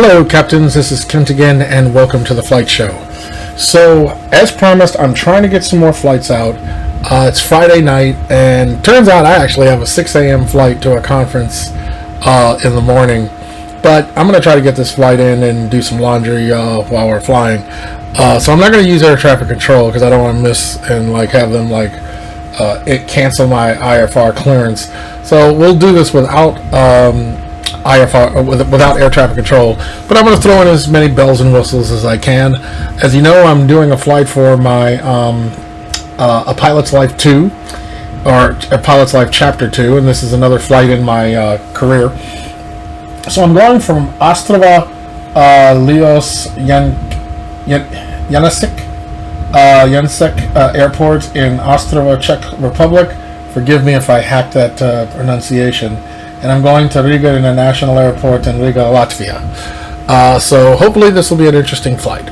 Hello captains, this is Kent again and welcome to the flight show. So as promised, I'm trying to get some more flights out. It's Friday night and turns out I actually have a 6 a.m. flight to a conference in the morning, but I'm going to try to get this flight in and do some laundry while we're flying. So I'm not going to use air traffic control because I don't want to miss and have them it cancel my IFR clearance. So we'll do this without without air traffic control, but I'm going to throw in as many bells and whistles as I can. As you know, I'm doing a flight for my a Pilot's Life 2, or a Pilot's Life Chapter 2, and this is another flight in my career. So I'm going from Ostrava Leos Jansek Airport in Ostrava, Czech Republic. Forgive me if I hacked that pronunciation. And I'm going to Riga International Airport in Riga, Latvia. So hopefully this will be an interesting flight.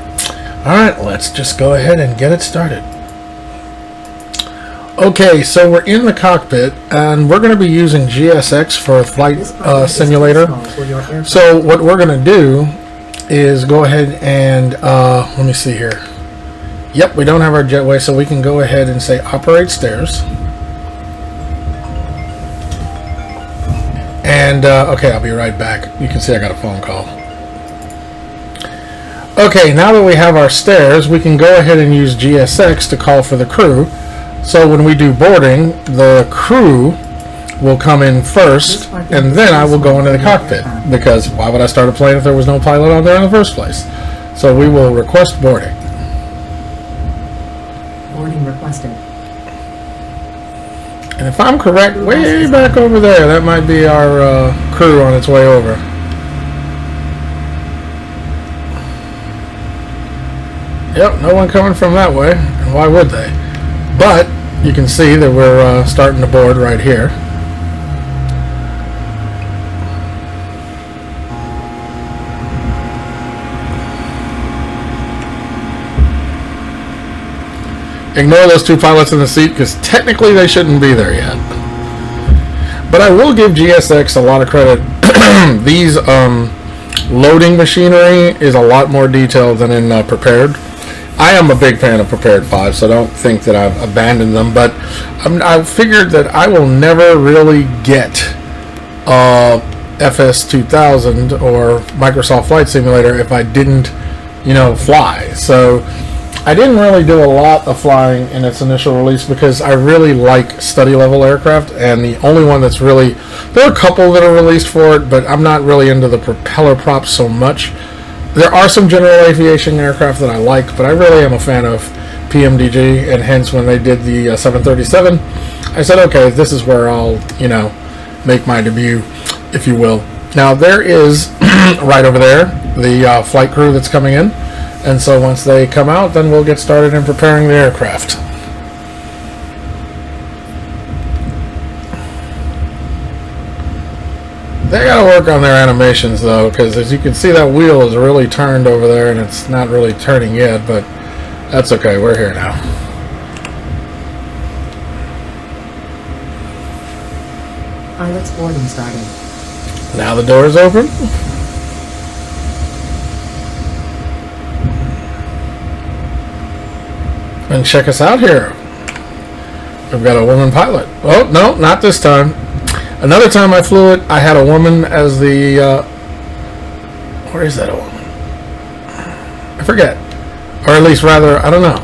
Alright, let's just go ahead and get it started. Okay, so we're in the cockpit, and we're going to be using GSX for a flight simulator. So what we're going to do is go ahead and, let me see here. Yep, we don't have our jetway, so we can go ahead and say operate stairs. And, okay, I'll be right back. You can see I got a phone call. Okay, now that we have our stairs, we can go ahead and use GSX to call for the crew. So when we do boarding, the crew will come in first, and then I will go into the cockpit. Because why would I start a plane if there was no pilot on there in the first place? So we will request boarding. Boarding requested. And if I'm correct, way back over there, that might be our crew on its way over. Yep, no one coming from that way, and why would they? But you can see that we're starting to board right here. Ignore those two pilots in the seat because technically they shouldn't be there yet. But I will give GSX a lot of credit. These loading machinery is a lot more detailed than in Prepared. I am a big fan of Prepared 5, so don't think that I've abandoned them. But I figured that I will never really get FS 2000 or Microsoft Flight Simulator if I didn't, fly. So I didn't really do a lot of flying in its initial release because I really like study level aircraft, and the only one that's really, there are a couple that are released for it, but I'm not really into the propeller props so much. There are some general aviation aircraft that I like, but I really am a fan of PMDG, and hence when they did the 737, I said, okay, this is where I'll, make my debut, if you will. Now there is, right over there, the flight crew that's coming in. And so once they come out, then we'll get started in preparing the aircraft. They gotta work on their animations though, because as you can see, that wheel is really turned over there, and it's not really turning yet, but that's okay, we're here now. Pilot's boarding started. Now the door is open. And check us out here. We've got a woman pilot. Oh, no, not this time. Another time I flew it, I had a woman as the... where is that a woman? I forget. Or at least rather, I don't know.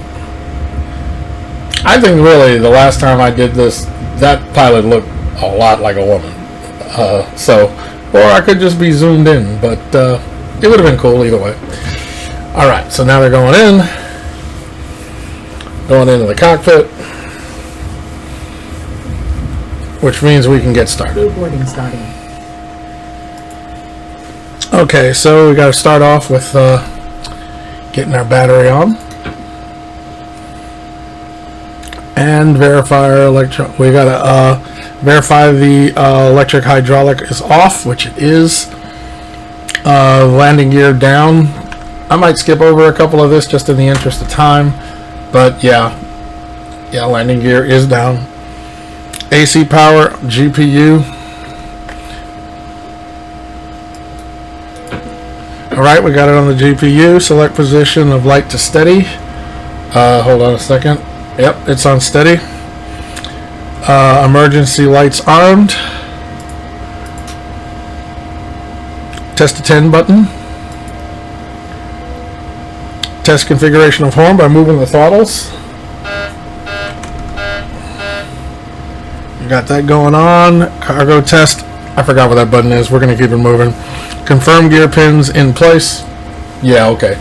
I think really the last time I did this, that pilot looked a lot like a woman. Or I could just be zoomed in, but it would have been cool either way. Alright, so now they're going in. Going into the cockpit, which means we can get started. Boarding starting. Okay, so we got to start off with getting our battery on and verify our electric. We got to verify the electric hydraulic is off, which it is. Landing gear down. I might skip over a couple of this just in the interest of time. But yeah, landing gear is down. AC power, GPU. Alright, we got it on the GPU. Select position of light to steady. Hold on a second. Yep, it's on steady. Emergency lights armed. Test to 10 button. Test configuration of horn by moving the throttles. You got that going on. Cargo test. I forgot what that button is. We're going to keep it moving. Confirm gear pins in place. Yeah, okay.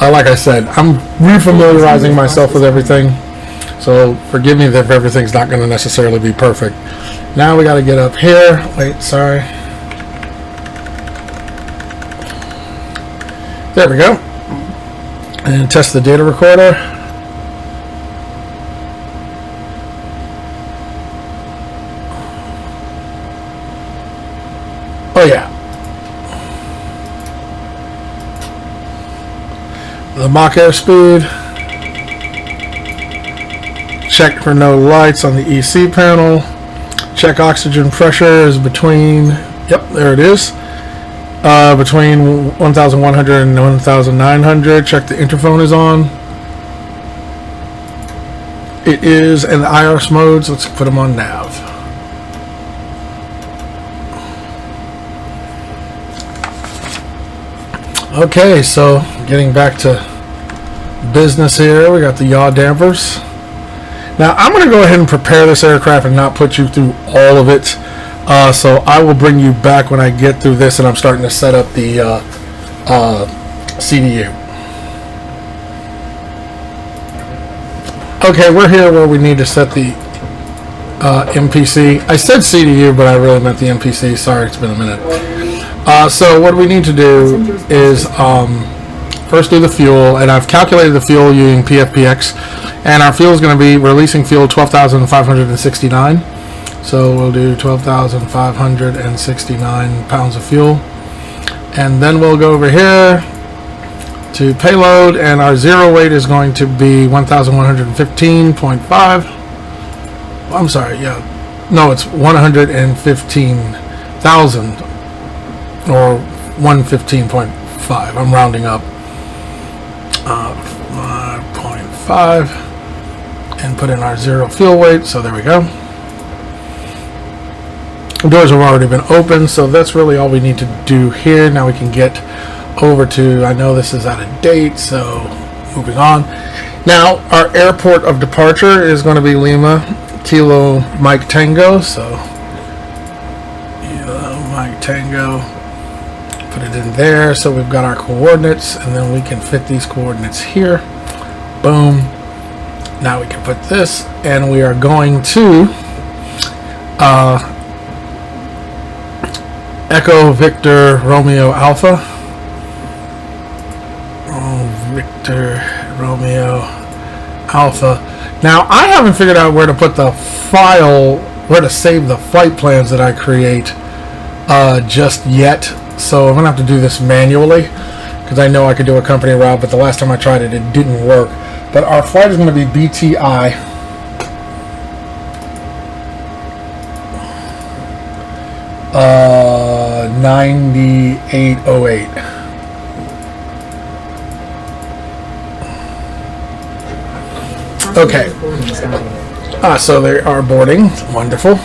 Like I said, I'm refamiliarizing myself with everything. So forgive me if everything's not going to necessarily be perfect. Now we got to get up here. Wait, sorry. There we go. And test the data recorder. Oh yeah. The Mach airspeed. Check for no lights on the EC panel. Check oxygen pressure is between, yep, there it is. Between 1,100 and 1,900. Check the interphone is on. It is in the IRS modes. Let's put them on nav. Okay, so getting back to business here, we got the yaw dampers. Now I'm going to go ahead and prepare this aircraft and not put you through all of it. So I will bring you back when I get through this and I'm starting to set up the CDU. Okay, we're here where we need to set the MPC. I said CDU, but I really meant the MPC. Sorry, it's been a minute. So what we need to do is first do the fuel, and I've calculated the fuel using PFPX, and our fuel is going to be releasing fuel 12,569. So we'll do 12,569 pounds of fuel, and then we'll go over here to payload, and our zero weight is going to be 1,115.5. I'm sorry, yeah, no, it's 115,000 or 115.5. I'm rounding up. 5.5, and put in our zero fuel weight. So there we go. The doors have already been opened, so that's really all we need to do here. Now we can get over to, I know this is out of date, so moving on. Now our airport of departure is going to be Lima Kilo Mike Tango, so Kilo Mike Tango, put it in there. So we've got our coordinates, and then we can fit these coordinates here. Boom. Now we can put this, and we are going to Echo Victor Romeo Alpha. Victor Romeo Alpha. Now I haven't figured out where to put the file, where to save the flight plans that I create just yet. So I'm gonna have to do this manually, because I know I could do a company route, but the last time I tried it, it didn't work. But our flight is going to be BTI 9808. Okay. So they are boarding. Wonderful.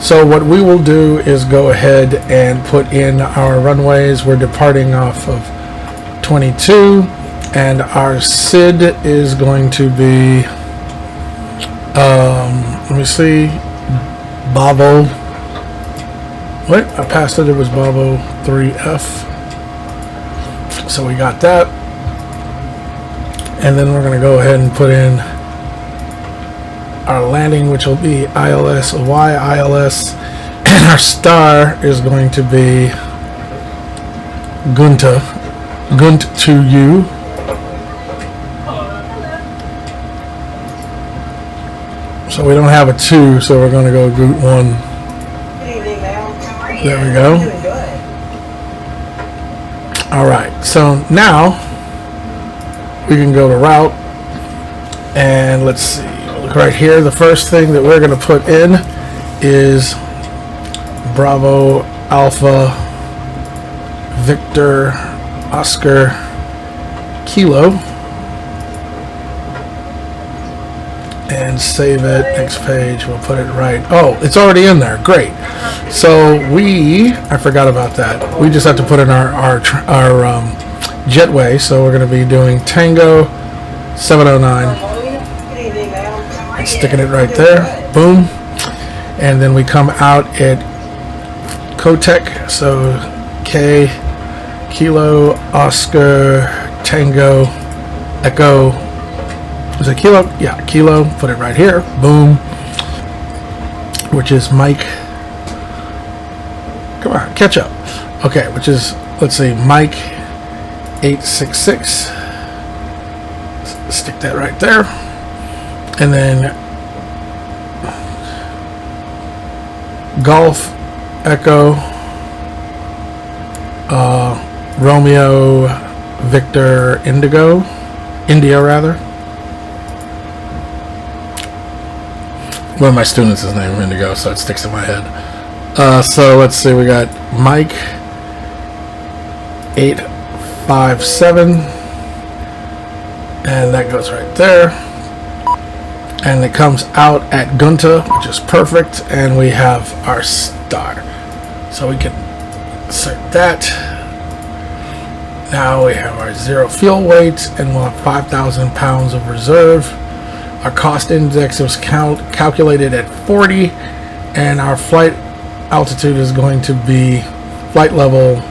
So what we will do is go ahead and put in our runways. We're departing off of 22, and our SID is going to be, let me see, Bravo. What? I passed it. It was Bravo 3F. So we got that. And then we're going to go ahead and put in our landing, which will be ILS Y ILS, and our star is going to be Gunt to you. So we don't have a 2, so we're going to go Goot 1. There we go. Alright, so now we can go to route, and let's see. Look right here. The first thing that we're going to put in is Bravo Alpha Victor Oscar Kilo and save it. Next page, we'll put it right. Oh, it's already in there. Great. So I forgot about that. We just have to put in our jetway. So we're going to be doing Tango 709 and sticking it right there. Boom. And then we come out at Cotec. So K Kilo Oscar Tango Echo. Is it Kilo? Yeah, Kilo. Put it right here. Boom. Which is Mike. Come on, catch up. Okay, which is, let's see, Mike 866. Stick that right there. And then Golf Echo Romeo Victor India rather. One of my students is named Indigo, so it sticks in my head. So let's see, we got Mike 857, and that goes right there. And it comes out at Gunta, which is perfect, and we have our star. So we can insert that. Now we have our 0 fuel weight, and we'll have 5,000 pounds of reserve. Our cost index was calculated at 40, and our flight altitude is going to be flight level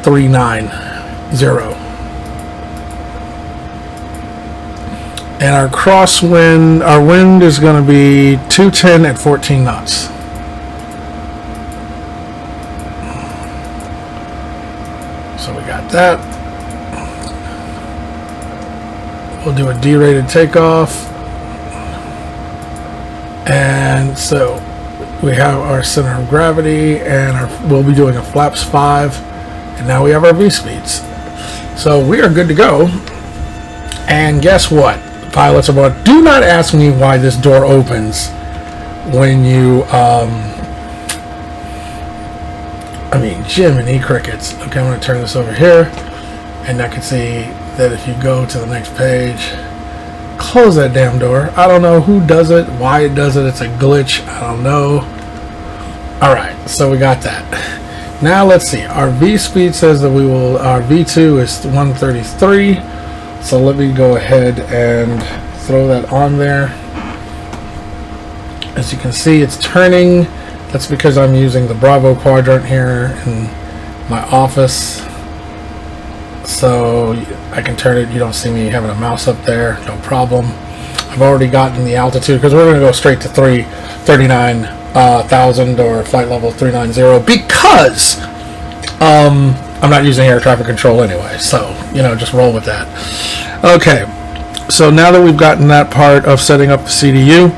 390. And our crosswind, our wind is going to be 210 at 14 knots. So we got that. We'll do a D-rated takeoff. And so we have our center of gravity, and we'll be doing a flaps 5. And now we have our V-speeds. So we are good to go. And guess what? Pilots are about, do not ask me why this door opens when you, Jiminy Crickets. Okay, I'm going to turn this over here, and I can see that if you go to the next page, close that damn door. I don't know who does it, why it does it. It's a glitch. I don't know. Alright, so we got that. Now let's see. Our V speed says that our V2 is 133. So let me go ahead and throw that on there. As you can see, it's turning. That's because I'm using the Bravo quadrant here in my office. So I can turn it. You don't see me having a mouse up there. No problem. I've already gotten the altitude because we're going to go straight to 39,000 or flight level 390 because I'm not using air traffic control anyway. So, just roll with that. Okay. So now that we've gotten that part of setting up the CDU,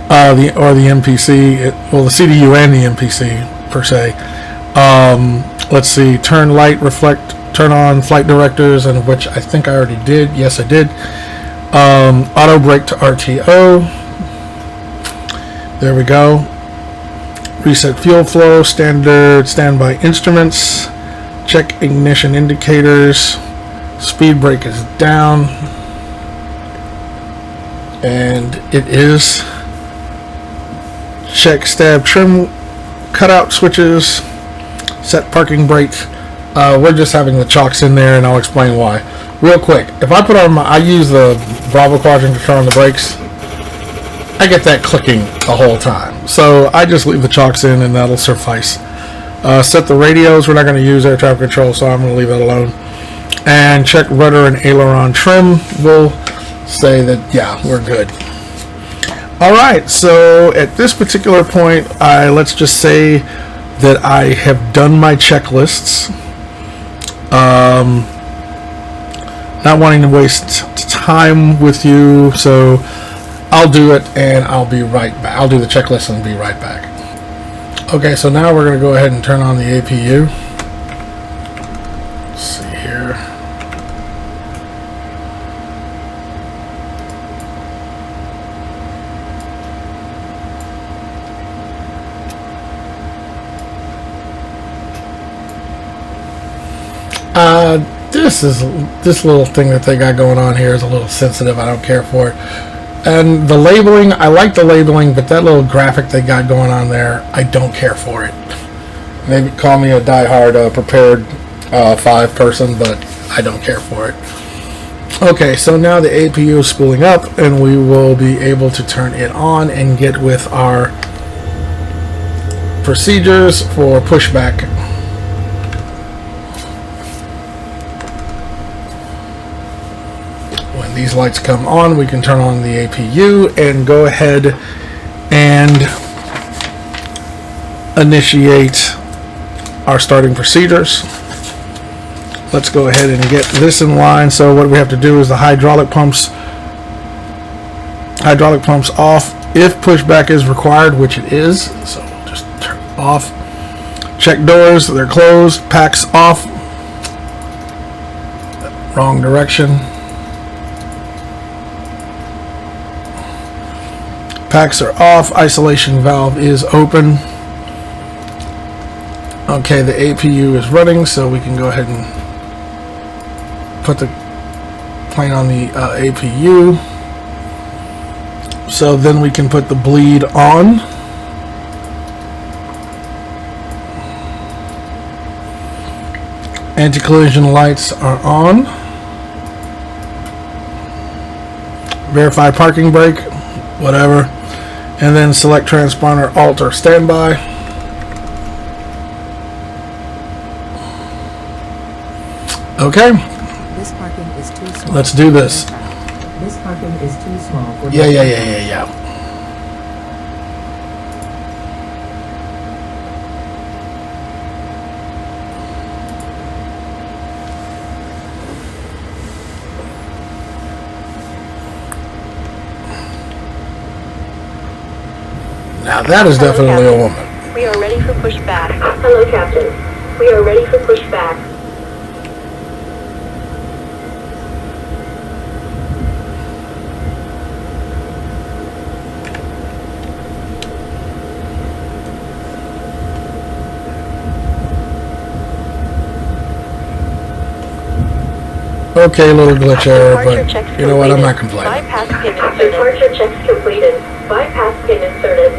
the MPC, the CDU and the MPC per se. Let's see, turn light, reflect, turn on flight directors, and which I think I already did. Yes, I did. Auto brake to RTO. There we go. Reset fuel flow, standard standby instruments. Check ignition indicators. Speed brake is down. And it is. Check stab trim cutout switches. Set parking brake. We're just having the chocks in there, and I'll explain why. Real quick, if I put on I use the Bravo quadrant to turn on the brakes, I get that clicking the whole time. So I just leave the chocks in, and that'll suffice. Set the radios. We're not going to use air traffic control, so I'm going to leave that alone. And check rudder and aileron trim. We'll say that, yeah, we're good. Alright, so at this particular point, let's just say that I have done my checklists. Not wanting to waste time with you, so I'll do it and I'll be right back. I'll do the checklist and be right back. Okay, so now we're going to go ahead and turn on the APU. Let's see here. this little thing that they got going on here is a little sensitive. I don't care for it. And the labeling, I like the labeling, but that little graphic they got going on there, I don't care for it. Maybe call me a diehard prepared 5 person, but I don't care for it. Okay, so now the APU is spooling up, and we will be able to turn it on and get with our procedures for pushback. When these lights come on, we can turn on the APU and go ahead and initiate our starting procedures. Let's go ahead and get this in line. So what we have to do is the hydraulic pumps off if pushback is required, which it is. So we'll just turn it off. Check doors, they're closed. Packs off. Wrong direction. Packs are off. Isolation valve is open. Okay, the APU is running, so we can go ahead and put the plane on the APU. So then we can put the bleed on. Anti-collision lights are on. Verify parking brake, whatever. And then select transponder, alt, or standby. Okay. This parking is too small. Let's do this. This parking is too small. For Yeah. Now that is definitely a woman. We are ready for pushback. Hello, Captain. We are ready for pushback. Okay, little glitch error, but you know what? I'm not complaining. Bypass pin inserted. Departure checks completed. Bypass pin inserted.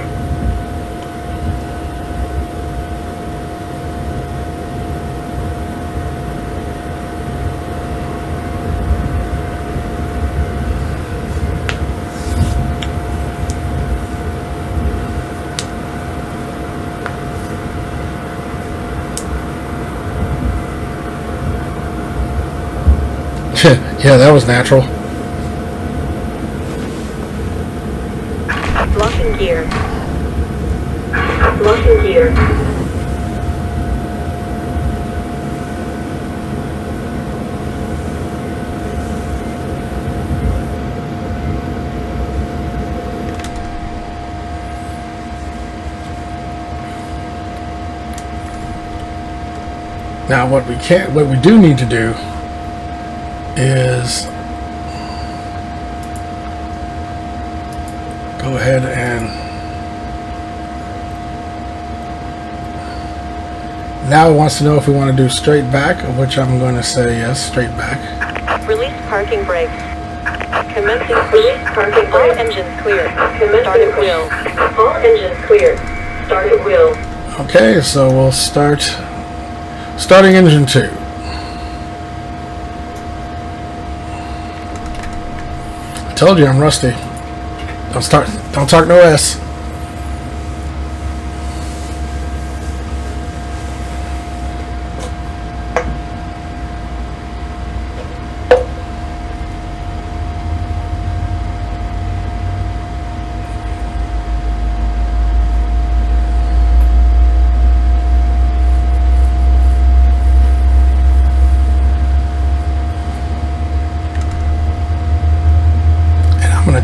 Yeah, that was natural. Locking gear. Locking gear. Now, what we do need to do is go ahead and now it wants to know if we want to do straight back, which I'm going to say yes, straight back. Release parking brakes. Commencing release parking brakes. All engines clear. Start at wheel. All engines clear. Start at wheel. Okay, so we'll starting engine 2. Told you I'm rusty. Don't talk no S.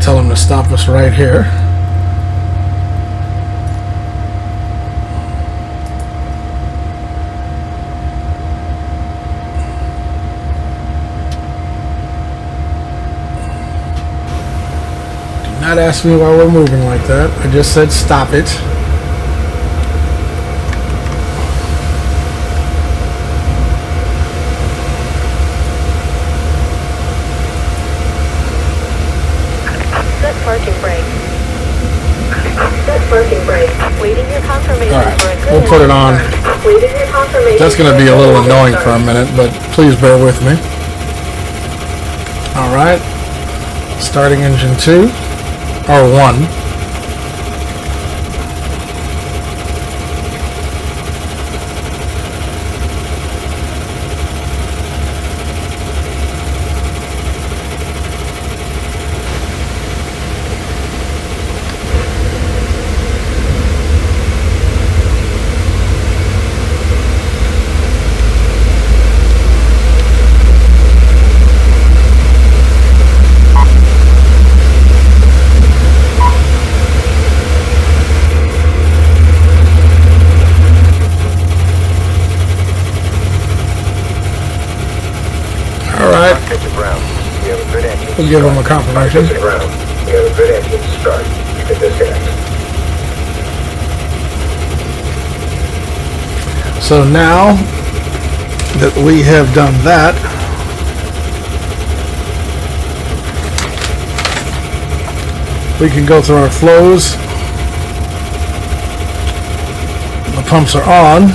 Tell him to stop us right here. Do not ask me why we're moving like that. I just said stop it. parking brake. Set parking brake. Waiting your confirmation Alright, for a good we'll put it on. Waiting your confirmation. That's going to be a little annoying for a minute, but please bear with me. Alright, starting engine 2, or 1. Alright, we'll give them a confirmation. You have a good engine start. You can disconnect. So now that we have done that, we can go through our flows. The pumps are on.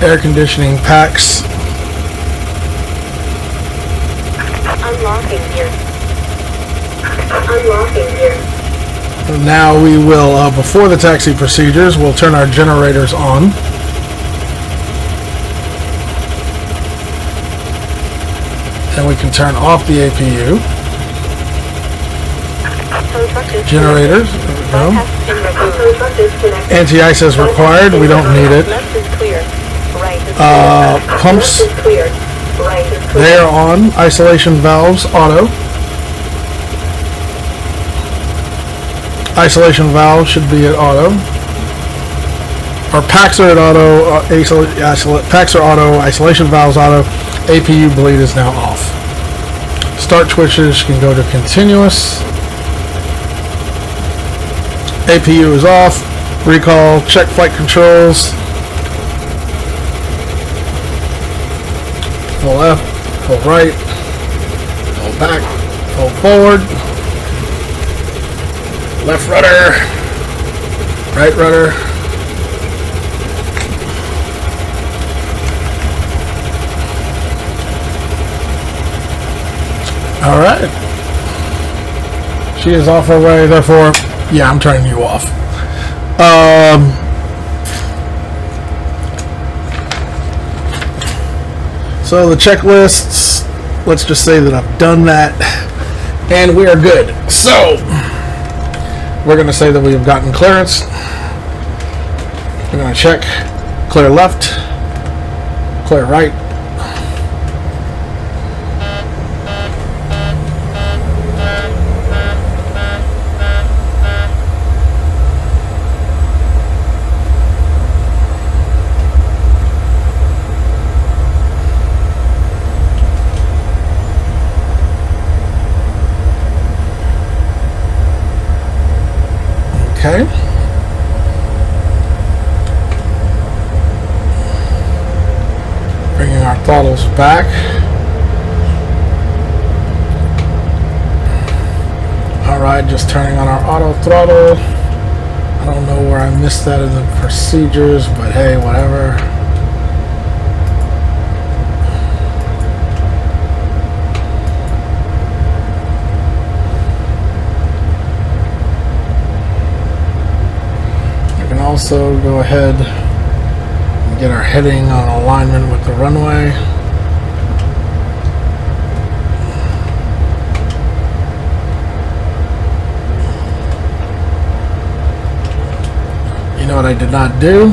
Air conditioning packs. Unlocking gear. Unlocking gear. Now we will, before the taxi procedures, we'll turn our generators on. And we can turn off the APU. Generators, there we go. Anti-ice is required, we don't need it. Left is clear. Right is clear. Pumps, Left is clear. Right is clear. they are on. Isolation valves, auto. Isolation valve should be at auto. Or packs are at auto. Packs are auto. Isolation valves auto. APU bleed is now off. Start switches can go to continuous. APU is off. Recall. Check flight controls. Pull left. Pull right. Pull back. Pull forward. Left rudder, right rudder. All right. She is off her way, therefore, yeah, I'm turning you off. So the checklists, let's just say that I've done that, and we are good. So we're going to say that we have gotten clearance. We're going to check clear left, clear right. Okay. Bringing our throttles back. Alright, just turning on our auto throttle. I don't know where I missed that in the procedures, but hey, whatever. Also go ahead and get our heading on alignment with the runway. You know what I did not do?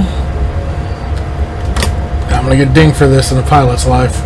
I'm gonna get dinged for this in a pilot's life.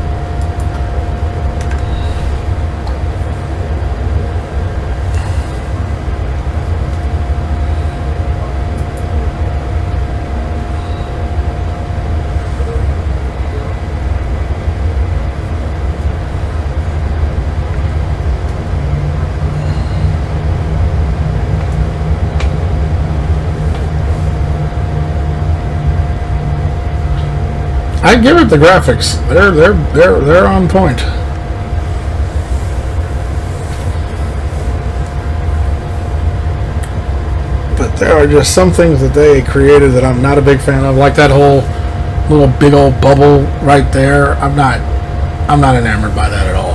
I give it the graphics. They're on point. there are just some things that they created that I'm not a big fan of, like that whole little big old bubble right there. I'm not enamored by that at all.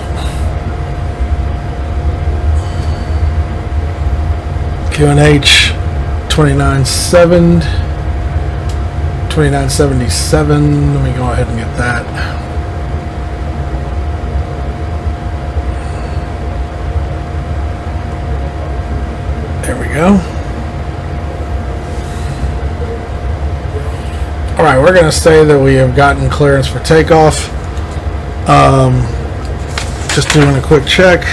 QNH 2977. Let me go ahead and get that. There we go. Alright, we're going to say that we have gotten clearance for takeoff. Just doing a quick check.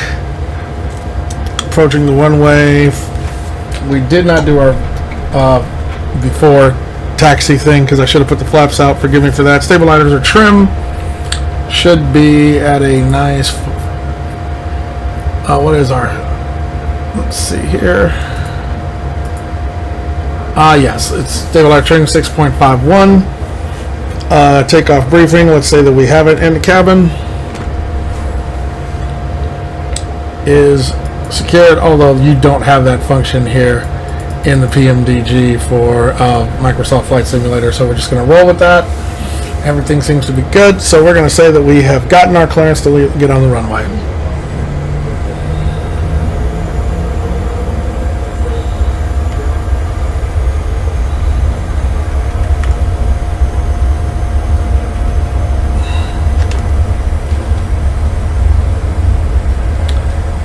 Approaching the runway. We did not do our before taxi thing because I should have put the flaps out. Forgive me for that. Stabilizers are trim. Should be at a nice... what is our... Let's see here. Yes, it's stabilizer trim 6.51. Takeoff briefing. Let's say that we have it in the cabin. Is secured, although you don't have that function here in the PMDG for Microsoft Flight Simulator, so we're just going to roll with that. Everything seems to be good, so we're going to say that we have gotten our clearance to get on the runway.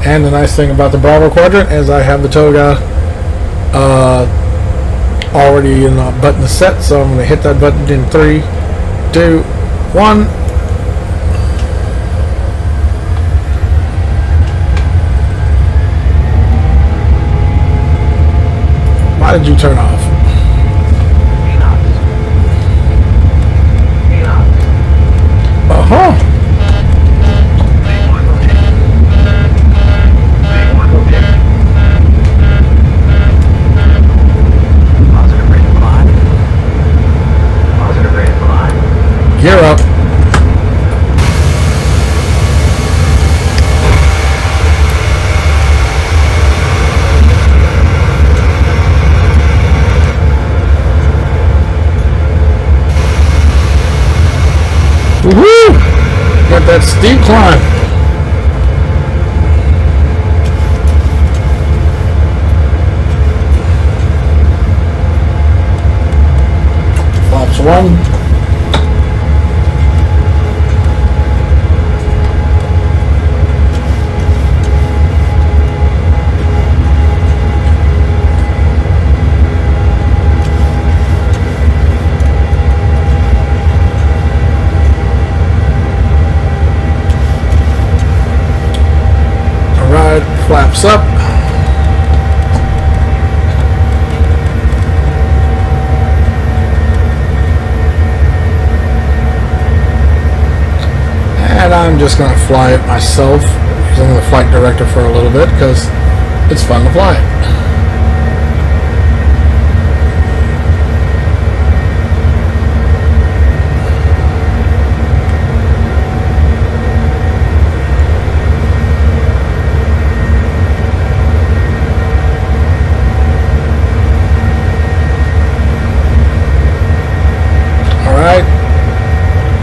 And the nice thing about the Bravo quadrant is I have the toga already in the button set, so I'm going to hit that button in 3, 2, 1. Why did you turn off? Uh-huh. Gear up. Woohoo! Got that steep climb. Flaps 1. Flaps up. And I'm just going to fly it myself using the flight director for a little bit because it's fun to fly it.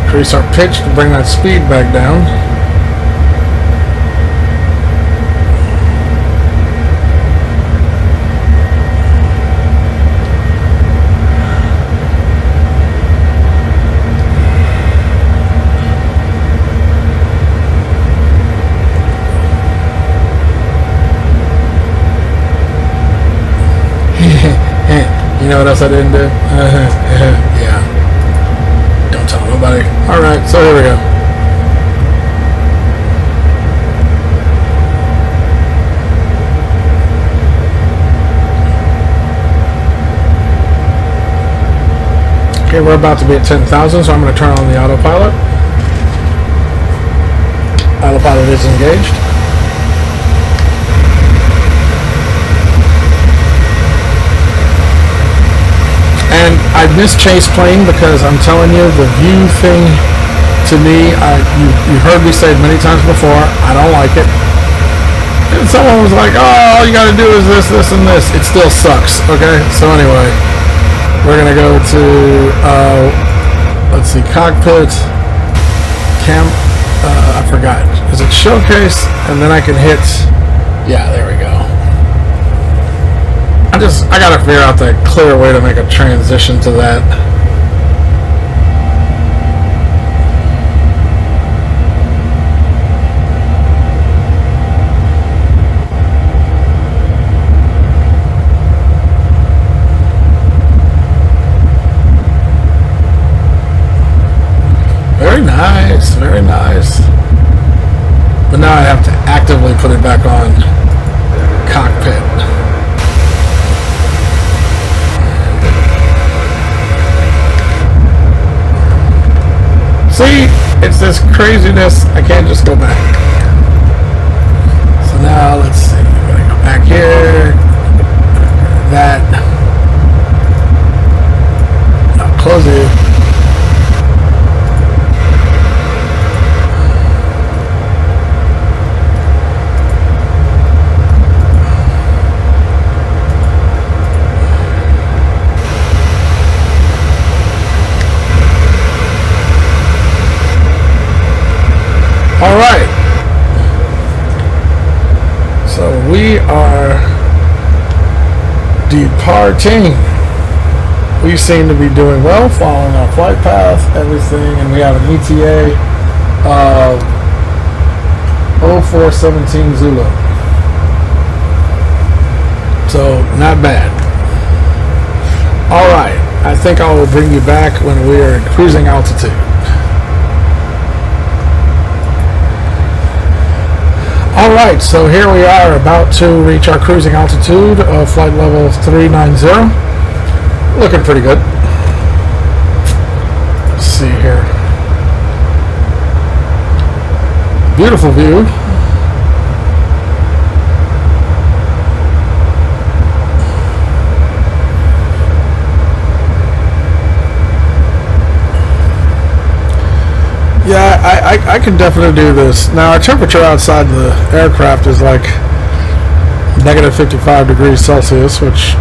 Increase our pitch to bring that speed back down. You know what else I didn't do? Yeah. Don't tell nobody. Alright, so here we go. Okay, we're about to be at 10,000, so I'm going to turn on the autopilot. Autopilot is engaged. And I miss chase plane because I'm telling you, the view thing to me, you heard me say it many times before, I don't like it. And someone was like, oh, all you gotta do is this, this, and this. It still sucks, okay? So anyway, we're gonna go to, let's see, cockpit, I forgot. Is it showcase? And then I can hit, yeah, there we go. I gotta figure out the clear way to make a transition to that. Very nice, very nice. But now I have to actively put it back on cockpit. See, it's this craziness. I can't just go back. So now let's see. I'm gonna go back here. That. Now close it. All right, so we are departing. We seem to be doing well, following our flight path, everything, and we have an ETA of 0417 Zulu. So not bad. All right, I think I will bring you back when we are at cruising altitude. Alright, so here we are about to reach our cruising altitude of flight level 390. Looking pretty good. Let's see here. Beautiful view. Yeah, I can definitely do this. Now, our temperature outside the aircraft is like negative 55 degrees Celsius, which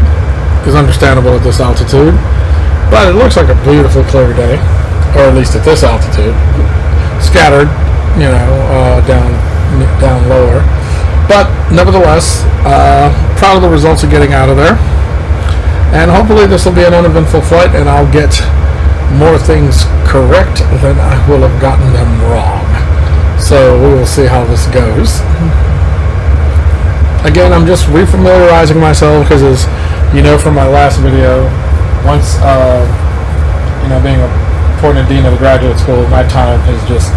is understandable at this altitude. But it looks like a beautiful clear day, or at least at this altitude. Scattered, you know, down lower. But nevertheless, proud of the results of getting out of there. And hopefully this will be an uneventful flight, and I'll get more things correct than I will have gotten them wrong. So we will see how this goes. Again, I'm just refamiliarizing myself because, as you know from my last video, once you know, being appointed dean of the graduate school, my time is just,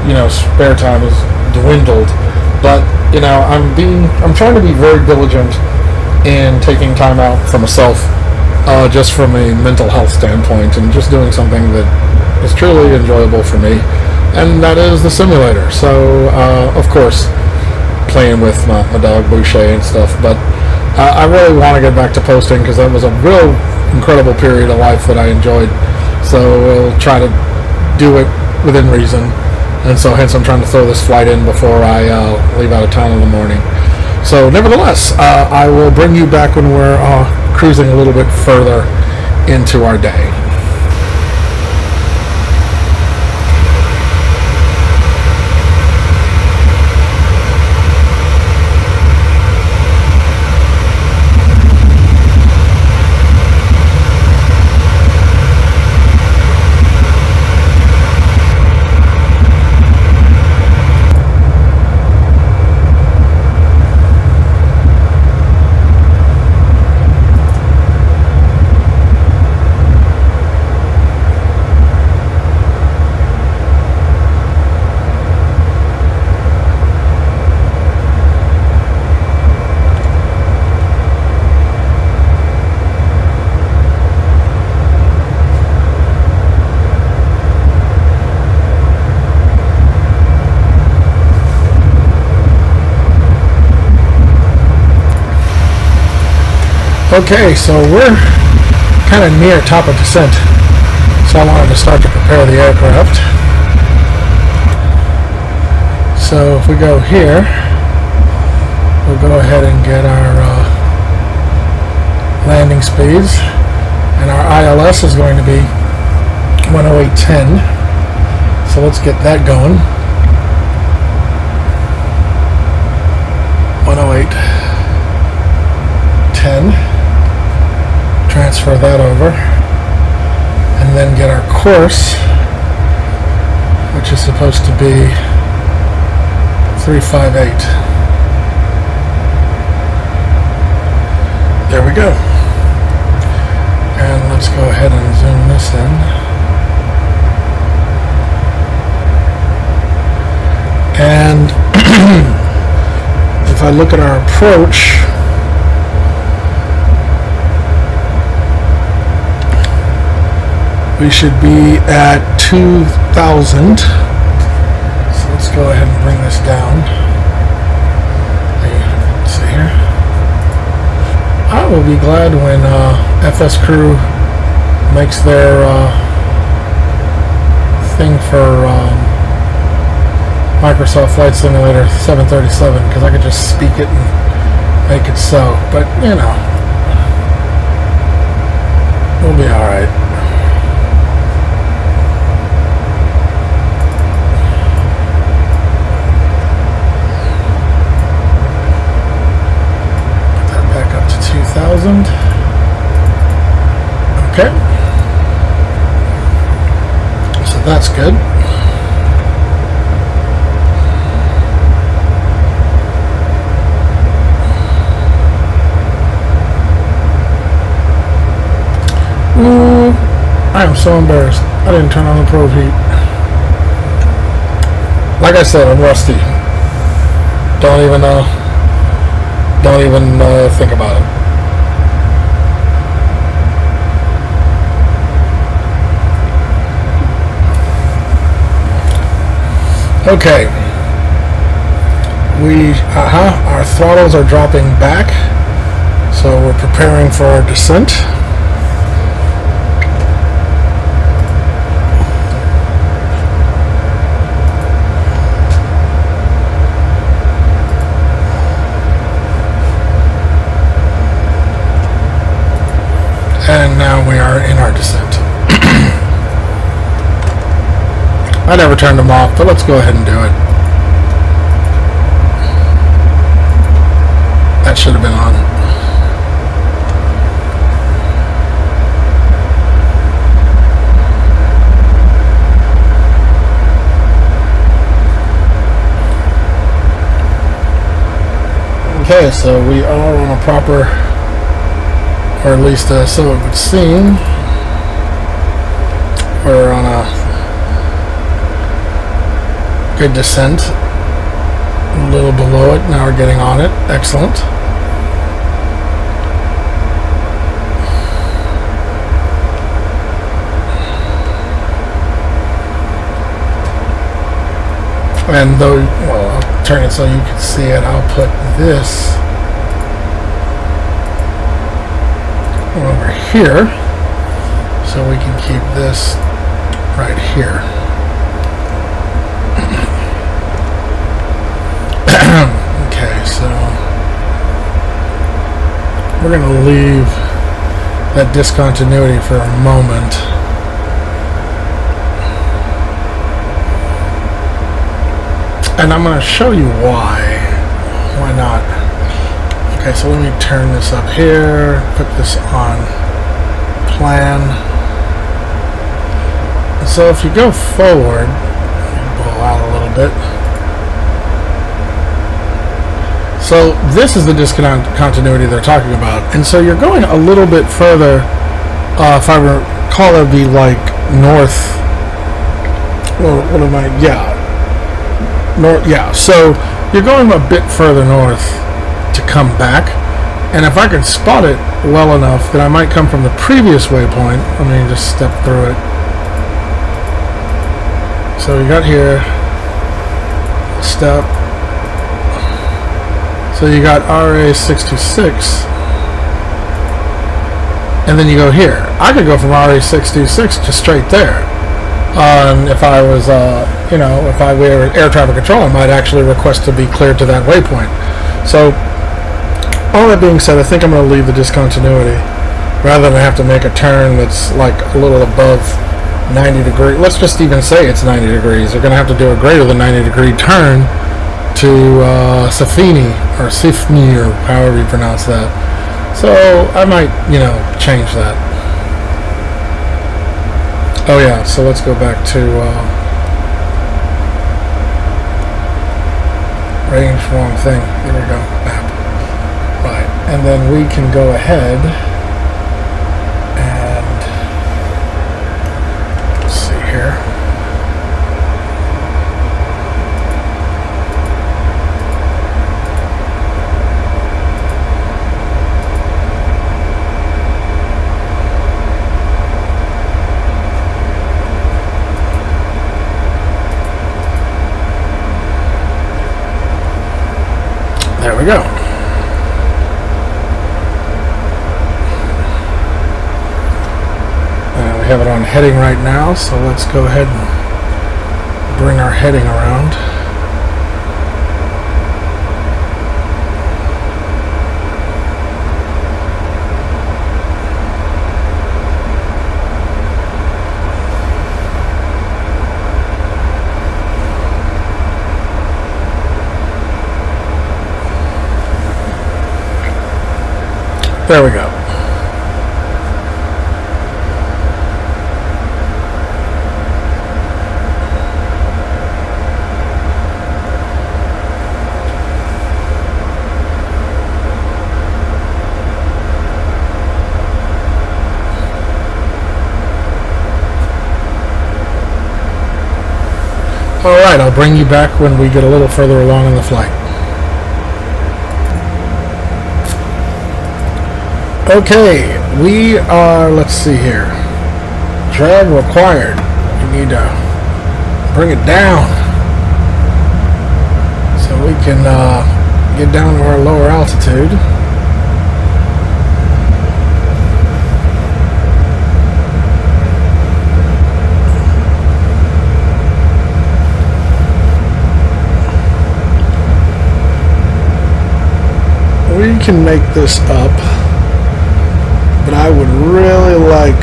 you know, spare time is dwindled. But you know, I'm trying to be very diligent in taking time out for myself. Just from a mental health standpoint, and just doing something that is truly enjoyable for me, and that is the simulator. So, of course, playing with my dog Boucher and stuff, but I really want to get back to posting because that was a real incredible period of life that I enjoyed. So we'll try to do it within reason, and so hence I'm trying to throw this flight in before I leave out of town in the morning. So nevertheless, I will bring you back when we're cruising a little bit further into our day. Okay, so we're kind of near top of descent, so I wanted to start to prepare the aircraft. So if we go here, we'll go ahead and get our landing speeds, and our ILS is going to be 108.10. So let's get that going. 108.10. Transfer that over, and then get our course, which is supposed to be 358. There we go. And let's go ahead and zoom this in. And if I look at our approach, we should be at 2,000. So let's go ahead and bring this down. Let's see here. I will be glad when FS Crew makes their thing for Microsoft Flight Simulator 737, because I could just speak it and make it so. But, you know, we'll be alright. Okay, so that's good. I am so embarrassed. I didn't turn on the probe heat. Like I said, I'm rusty. Don't even think about it. Okay, our throttles are dropping back, so we're preparing for our descent. And now we are in our descent. I never turned them off, but let's go ahead and do it. That should have been on. Okay, so we are on a proper, or at least so it would seem, we're on a good descent, a little below it. Now we're getting on it. Excellent. And though, well, I'll turn it so you can see it. I'll put this over here so we can keep this right here. Okay, so we're going to leave that discontinuity for a moment. And I'm going to show you why. Why not? Okay, so let me turn this up here, put this on plan. So if you go forward, blow out a little bit. So this is the discontinuity they're talking about. And so you're going a little bit further, if I recall, it would be like north, well, what am I, yeah. North, yeah, so you're going a bit further north to come back, and if I can spot it well enough, then I might come from the previous waypoint. Let me just step through it. So you got here, step, so you got RA626, and then you go here. I could go from RA626 to straight there. If I was, you know, if I were air traffic control, I might actually request to be cleared to that waypoint. So All that being said, I think I'm going to leave the discontinuity rather than have to make a turn that's like a little above 90 degrees. Let's just even say it's 90 degrees. They're going to have to do a greater than 90 degree turn to Safini or Sifni or however you pronounce that. So I might, change that. Oh yeah, so let's go back to range, wrong thing. Here we go, map. Right, and then we can go ahead and let's see here. There we go. We have it on heading right now, so let's go ahead and bring our heading around. There we go. All right, I'll bring you back when we get a little further along in the flight. Okay, we are, let's see here. Drag required. We need to bring it down so we can get down to our lower altitude. We can make this up. But I would really like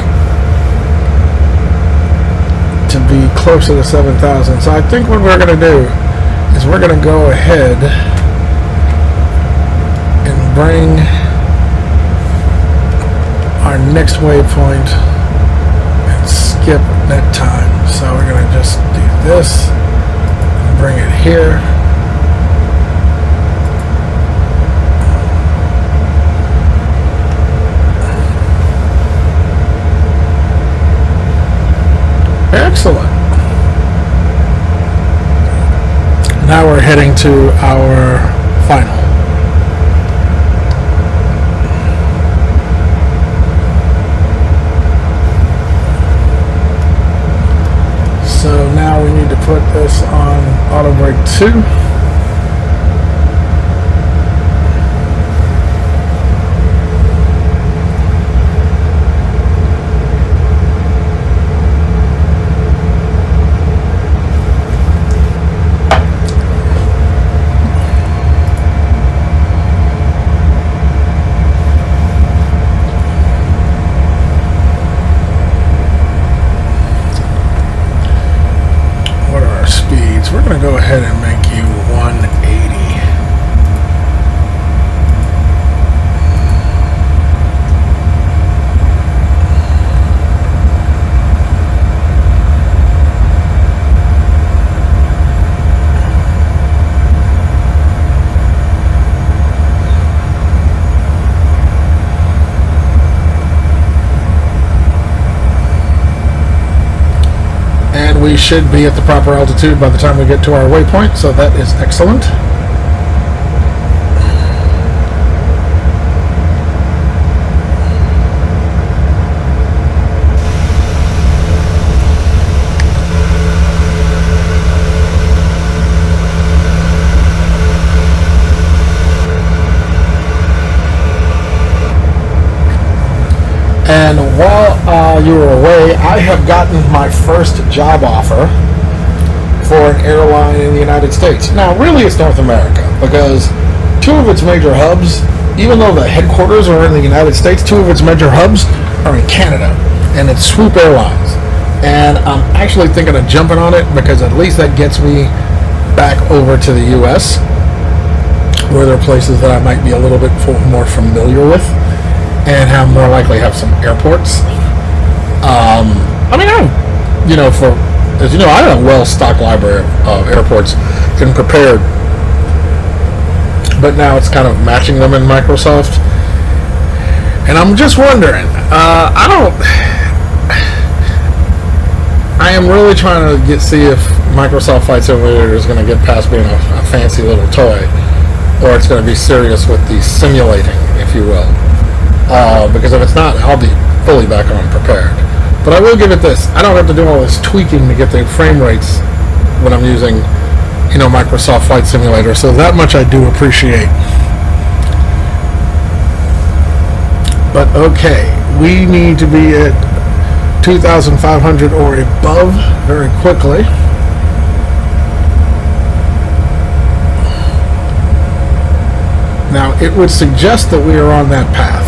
to be closer to 7,000. So I think what we're going to do is we're going to go ahead and bring our next waypoint and skip that time. So we're going to just do this and bring it here. Excellent. Now we're heading to our final. So now we need to put this on auto brake 2. We're going to go ahead and make you 180. We should be at the proper altitude by the time we get to our waypoint, so that is excellent. And while you were away, I have gotten my first job offer for an airline in the United States. Now, really, it's North America, because two of its major hubs, even though the headquarters are in the United States, 2 of its major hubs are in Canada, and it's Swoop Airlines. And I'm actually thinking of jumping on it because at least that gets me back over to the U.S., where there are places that I might be a little bit more familiar with and more likely have some airports. I mean, as you know, I have a well-stocked library of airports and prepared, but now it's kind of matching them in Microsoft. And I'm just wondering, I am really trying to see if Microsoft Flight Simulator is going to get past being a fancy little toy, or it's going to be serious with the simulating, if you will. Because if it's not, I'll be fully back on prepared. But I will give it this: I don't have to do all this tweaking to get the frame rates when I'm using, Microsoft Flight Simulator. So that much I do appreciate. But okay, we need to be at 2,500 or above very quickly. Now, it would suggest that we are on that path,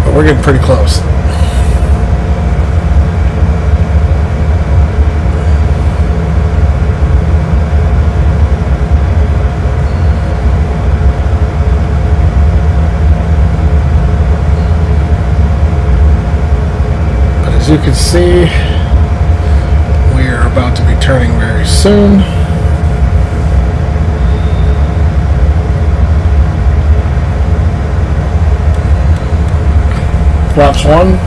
but we're getting pretty close. But as you can see, we are about to be turning very soon. Flaps 1.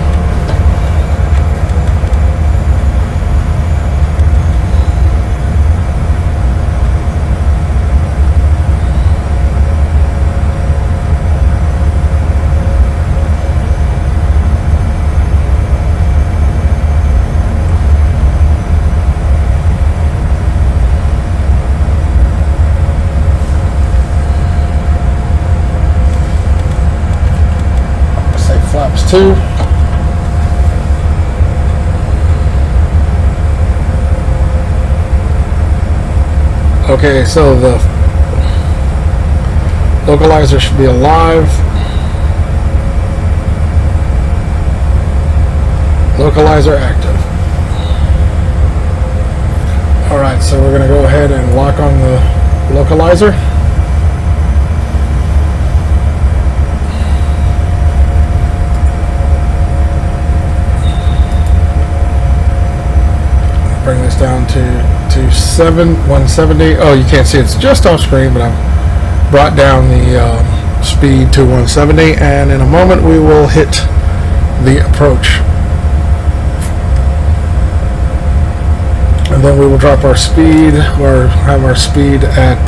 Flaps 2. Okay, so the localizer should be alive. Localizer active. Alright, so we're going to go ahead and lock on the localizer. Bring this down to 170. Oh, you can't see it's just off screen, but I've brought down the speed to 170, and in a moment we will hit the approach, and then we will drop our speed, or have our speed at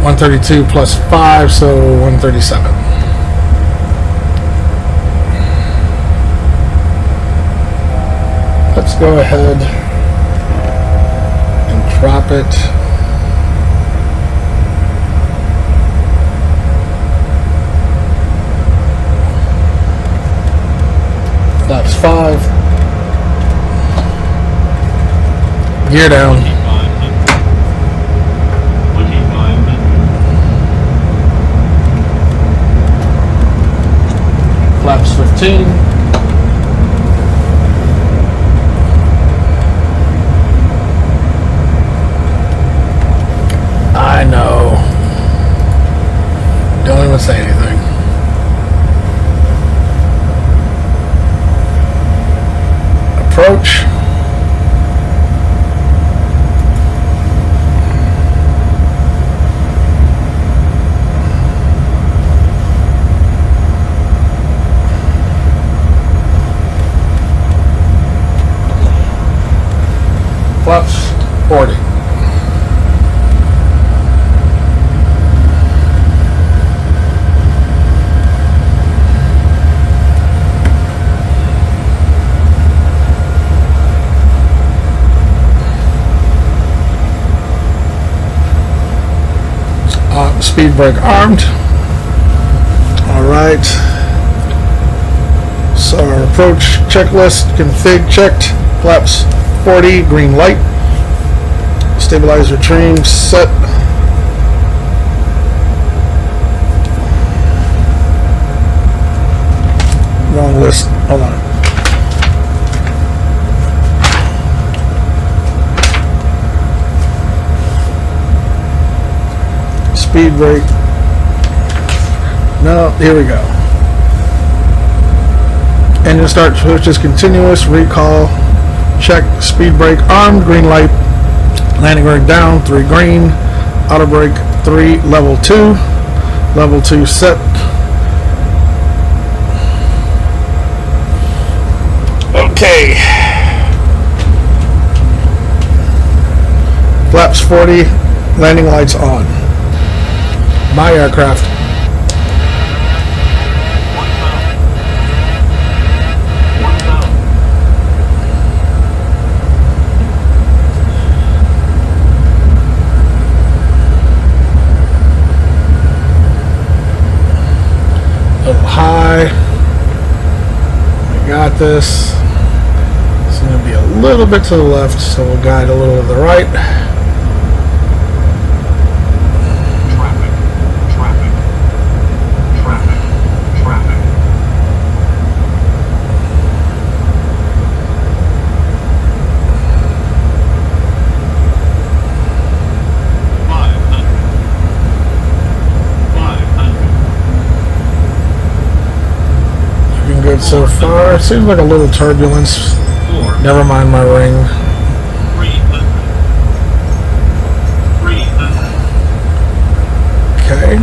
132 plus 5, so 137. Let's go ahead and drop it. That's 5. Gear down. Flaps 15. I know. Don't even say anything. Approach. Flaps 40. Speed brake armed. Alright. So our approach checklist, config checked. Flaps 40, green light. Stabilizer trim set. this. Hold on. Speed brake. No, here we go. Engine start switch is continuous. Recall. Check. Speed brake armed. Green light. Landing brake down. 3 green. Auto brake 3. Level 2. Level 2 set. Okay. Flaps 40. Landing lights on. My aircraft. A little high. We got this. It's going to be a little bit to the left, so we'll guide a little to the right. Good so far. Seems like a little turbulence. Never mind my ring. Okay.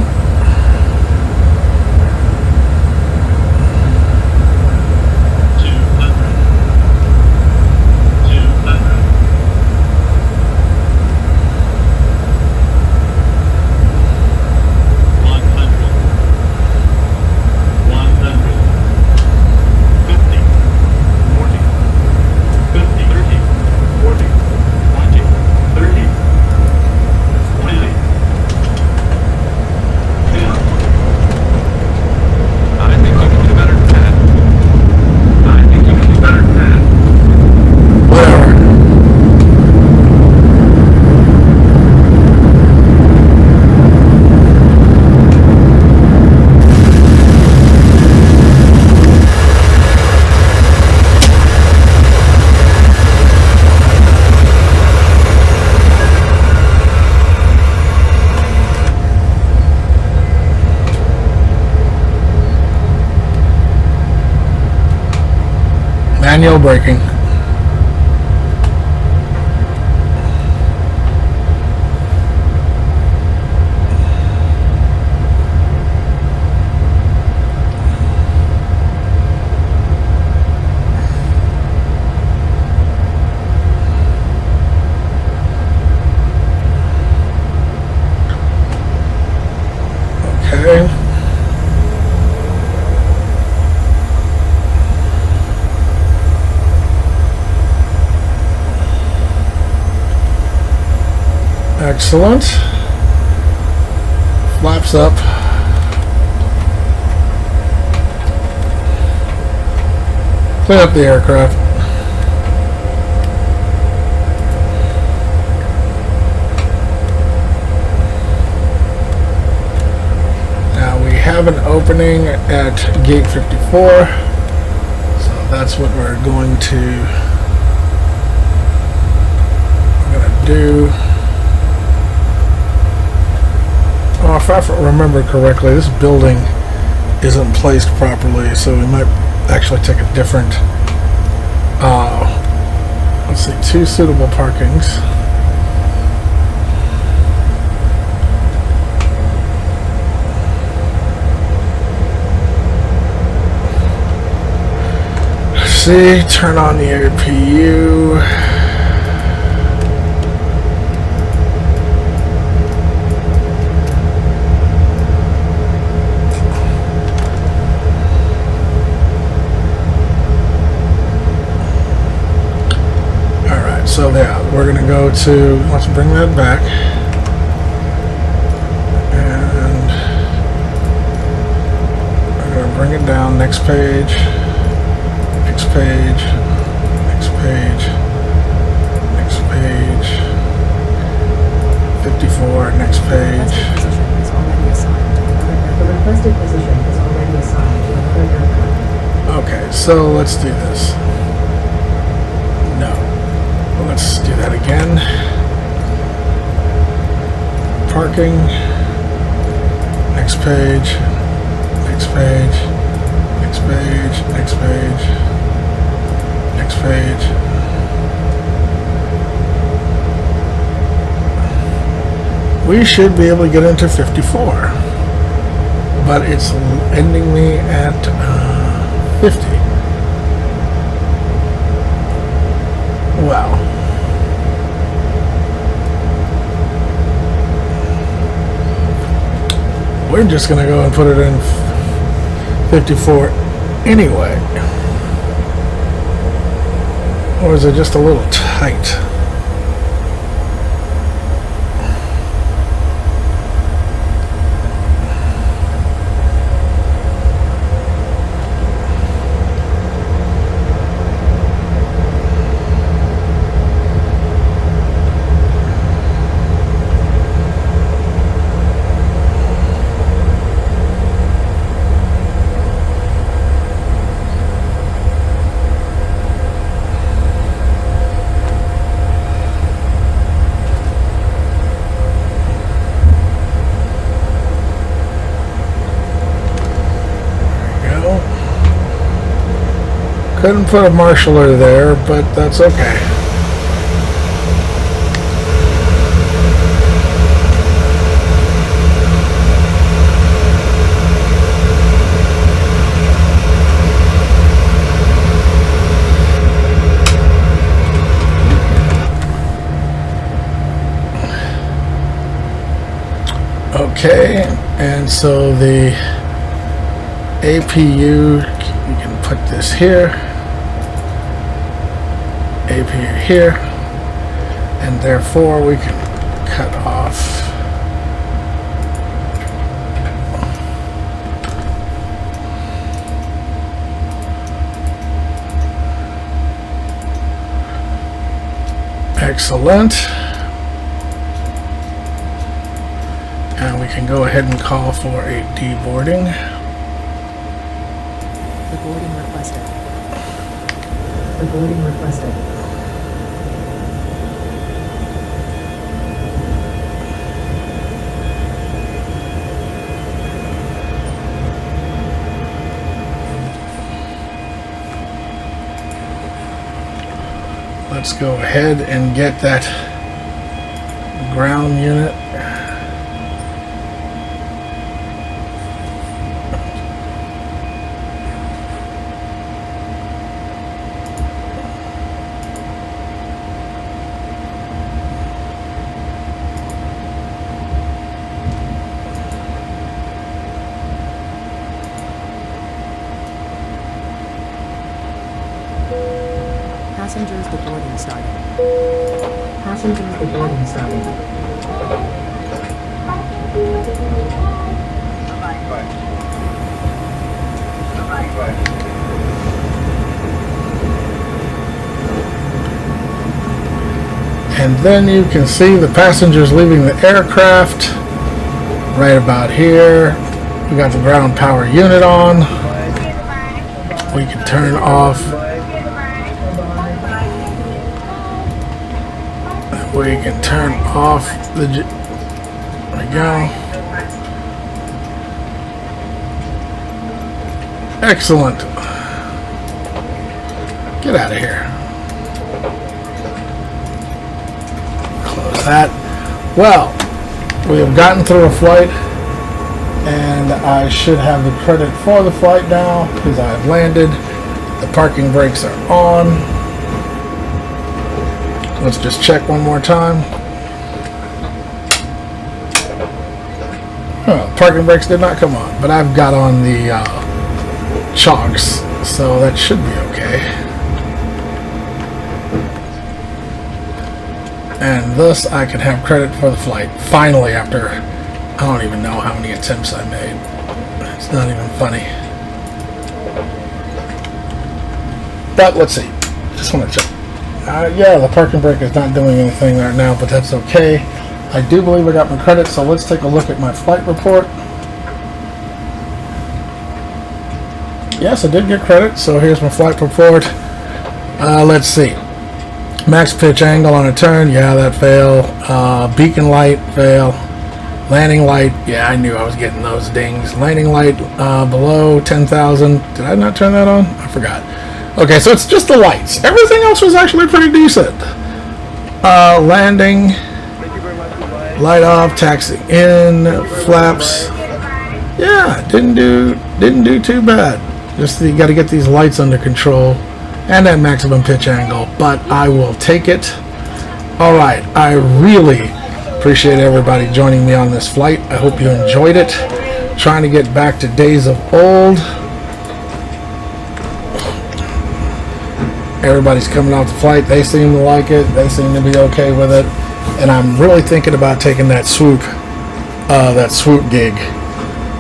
Manual braking. Okay. Excellent. Flaps up. Clean up the aircraft. Now we have an opening at gate 54. So that's what we're going to do. Oh, if I remember correctly, this building isn't placed properly, so we might actually take a different, let's see, 2 suitable parkings. See, turn on the APU. So yeah, we're gonna go to, let's bring that back, and we're gonna bring it down, next page, next page, next page, next page, 54, next page. The requested position is already assigned to another aircraft. Okay, So let's do this. No. Let's do that again. Parking. Next page. Next page. Next page. Next page. Next page. We should be able to get into 54. But it's ending me at 50. Wow. We're just going to go and put it in 54 anyway. Or is it just a little tight? Couldn't put a marshaller there, but that's okay. Okay, and so the APU, we can put this here. APU here, and therefore we can cut off excellent, and we can go ahead and call for a deboarding. The boarding requested. The boarding requested. Let's go ahead and get that ground unit. Passengers deboarding started. Passengers deboarding started. And then you can see the passengers leaving the aircraft right about here. We got the ground power unit on. We can turn off. We can turn off the. There we go. Excellent. Get out of here. Close that. Well, we have gotten through a flight, and I should have the credit for the flight now because I have landed. The parking brakes are on. Let's just check one more time. Parking brakes did not come on, but I've got on the chocks, so that should be okay. And thus I can have credit for the flight. Finally, after I don't even know how many attempts I made. It's not even funny. But let's see. Just want to check. Yeah, the parking brake is not doing anything right now, but that's okay. I do believe I got my credit, so let's take a look at my flight report. yes, I did get credit. So here's my flight report. Let's see. Max pitch angle on a turn, yeah, that failed. Beacon light, fail. Landing light, yeah, I knew I was getting those dings. Landing light below 10,000. Did I not turn that on? I forgot. Okay, so it's just the lights. Everything else was actually pretty decent. Landing, light off, taxi in, flaps. Yeah, didn't do too bad. Just you got to get these lights under control and that maximum pitch angle, but I will take it. All right, I really appreciate everybody joining me on this flight. I hope you enjoyed it. Trying to get back to days of old. Everybody's coming out the flight. They seem to like it. They seem to be okay with it. And I'm really thinking about taking that swoop gig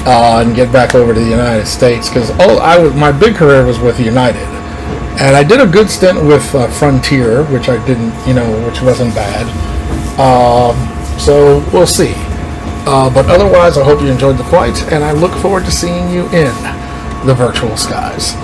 and get back over to the United States, because my big career was with United. And I did a good stint with Frontier, which I didn't, which wasn't bad. So we'll see. But otherwise, I hope you enjoyed the flight, and I look forward to seeing you in the virtual skies.